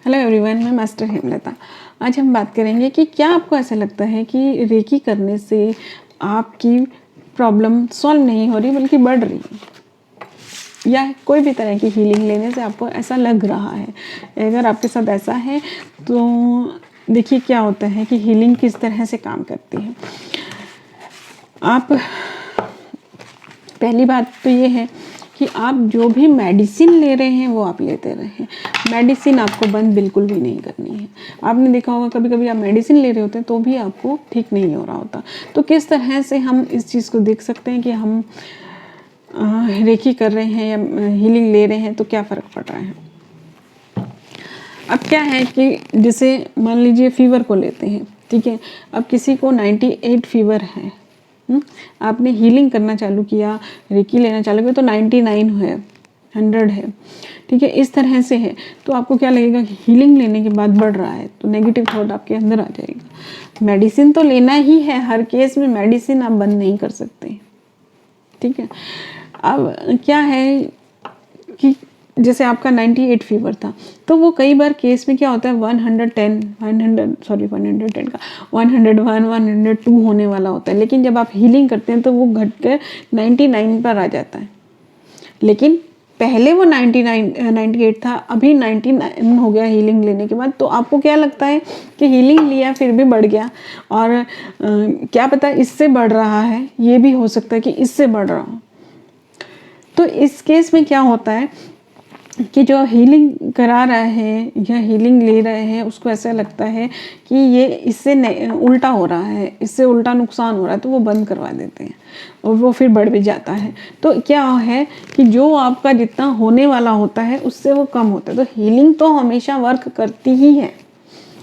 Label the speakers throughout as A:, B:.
A: Hello everyone, मैं master Hemlata. आज हम बात करेंगे कि क्या आपको ऐसा लगता है कि रेकी करने से आपकी प्रॉब्लम सॉल्व नहीं हो रही बल्कि बढ़ रही है, या कोई भी तरह की हीलिंग लेने से आपको ऐसा लग रहा है। अगर आपके साथ ऐसा है तो देखिए क्या होता है कि हीलिंग किस तरह से काम करती है। आप पहली बात तो ये है कि आप जो भी मेडिसिन ले रहे हैं वो आप लेते रहें। मेडिसिन आपको बंद बिल्कुल भी नहीं करनी है। आपने देखा होगा कभी कभी आप मेडिसिन ले रहे होते हैं तो भी आपको ठीक नहीं हो रहा होता। तो किस तरह से हम इस चीज़ को देख सकते हैं कि हम रेकी कर रहे हैं या हीलिंग ले रहे हैं तो क्या फ़र्क पड़ रहा है। अब क्या है कि जैसे मान लीजिए फीवर को लेते हैं, ठीक है। अब किसी को 98 फीवर है, आपने हीलिंग करना चालू किया, रेकी लेना चालू किया तो 99 है, 100 है, ठीक है। इस तरह से है तो आपको क्या लगेगा कि हीलिंग लेने के बाद बढ़ रहा है, तो नेगेटिव थॉट आपके अंदर आ जाएगा। मेडिसिन तो लेना ही है, हर केस में मेडिसिन आप बंद नहीं कर सकते, ठीक है। अब क्या है कि जैसे आपका 98 फीवर था तो वो कई बार केस में क्या होता है 110 का 101 102 होने वाला होता है, लेकिन जब आप हीलिंग करते हैं तो वो घटकर 99 पर आ जाता है। लेकिन पहले वो 98 था, अभी 99 हो गया हीलिंग लेने के बाद। तो आपको क्या लगता है कि हीलिंग लिया फिर भी बढ़ गया, और क्या पता इससे बढ़ रहा है, ये भी हो सकता है कि इससे बढ़ रहा हो। तो इस केस में क्या होता है कि जो हीलिंग करा रहा है या हीलिंग ले रहे हैं उसको ऐसा लगता है कि ये इससे उल्टा हो रहा है, इससे उल्टा नुकसान हो रहा है, तो वो बंद करवा देते हैं और वो फिर बढ़ भी जाता है। तो क्या है कि जो आपका जितना होने वाला होता है उससे वो कम होता है। तो हीलिंग तो हमेशा वर्क करती ही है,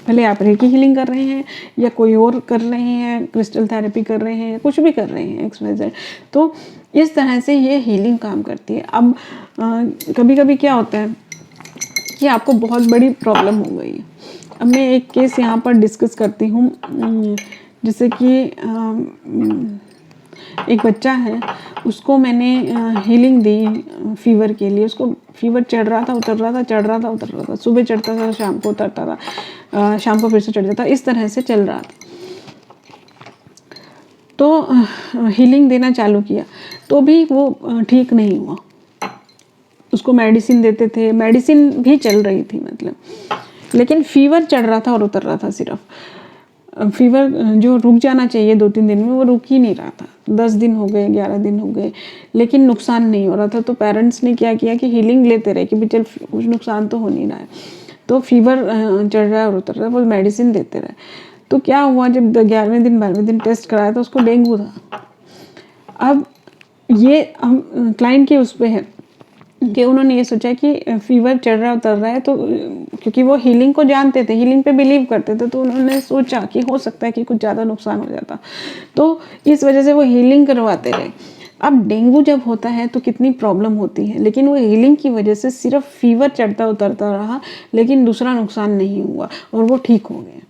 A: भले आप रेकी हीलिंग कर रहे हैं या कोई और कर रहे हैं, क्रिस्टल थेरेपी कर रहे हैं या कुछ भी कर रहे हैं XYZ। तो इस तरह से ये हीलिंग काम करती है। अब कभी कभी क्या होता है कि आपको बहुत बड़ी प्रॉब्लम हो गई है। अब मैं एक केस यहाँ पर डिस्कस करती हूँ। जैसे कि एक बच्चा है, उसको मैंने हीलिंग दी फीवर के लिए। उसको फीवर चढ़ रहा था, उतर रहा था, चढ़ रहा था, उतर रहा था, सुबह चढ़ता था, शाम को उतरता था, शाम को फिर से चढ़ जाता, इस तरह से चल रहा था। तो हीलिंग देना चालू किया तो भी वो ठीक नहीं हुआ। उसको मेडिसिन देते थे, मेडिसिन भी चल रही थी मतलब, लेकिन फीवर चढ़ रहा था और उतर रहा था। सिर्फ फीवर जो रुक जाना चाहिए 2-3 दिन में वो रुक ही नहीं रहा था। 10 दिन हो गए, 11 दिन हो गए, लेकिन नुकसान नहीं हो रहा था। तो पेरेंट्स ने क्या किया कि हीलिंग लेते रहे कि भी चल कुछ नुकसान तो हो नहीं रहा है। तो फीवर चढ़ रहा है और उतर रहा है, वो मेडिसिन देते रहे। तो क्या हुआ, जब 11वें दिन 12वें दिन टेस्ट कराया तो उसको डेंगू था। अब ये हम क्लाइंट के उस पर है कि उन्होंने ये सोचा कि फीवर चढ़ रहा उतर रहा है, तो क्योंकि वो हीलिंग को जानते थे, हीलिंग पे बिलीव करते थे, तो उन्होंने सोचा कि हो सकता है कि कुछ ज़्यादा नुकसान हो जाता, तो इस वजह से वो हीलिंग करवाते रहे। अब डेंगू जब होता है तो कितनी प्रॉब्लम होती है, लेकिन वो हीलिंग की वजह से सिर्फ फीवर चढ़ता उतरता रहा, लेकिन दूसरा नुकसान नहीं हुआ और वो ठीक हो गए,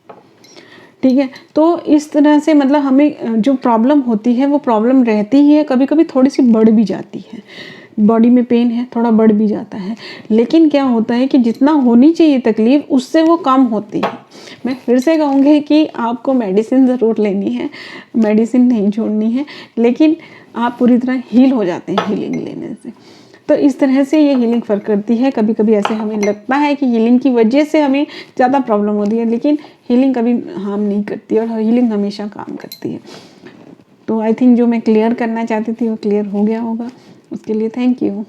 A: ठीक है। तो इस तरह से मतलब हमें जो प्रॉब्लम होती है वो प्रॉब्लम रहती ही है, कभी कभी थोड़ी सी बढ़ भी जाती है। बॉडी में पेन है, थोड़ा बढ़ भी जाता है, लेकिन क्या होता है कि जितना होनी चाहिए तकलीफ उससे वो कम होती है। मैं फिर से कहूँगी कि आपको मेडिसिन ज़रूर लेनी है, मेडिसिन नहीं छोड़नी है, लेकिन आप पूरी तरह हील हो जाते हैं हीलिंग लेने से। तो इस तरह से ये हीलिंग फ़र्क करती है। कभी कभी ऐसे हमें लगता है कि हीलिंग की वजह से हमें ज़्यादा प्रॉब्लम होती है, लेकिन हीलिंग कभी हार्म नहीं करती और हीलिंग हमेशा काम करती है। तो आई थिंक जो मैं क्लियर करना चाहती थी वो क्लियर हो गया होगा। उसके लिए थैंक यू।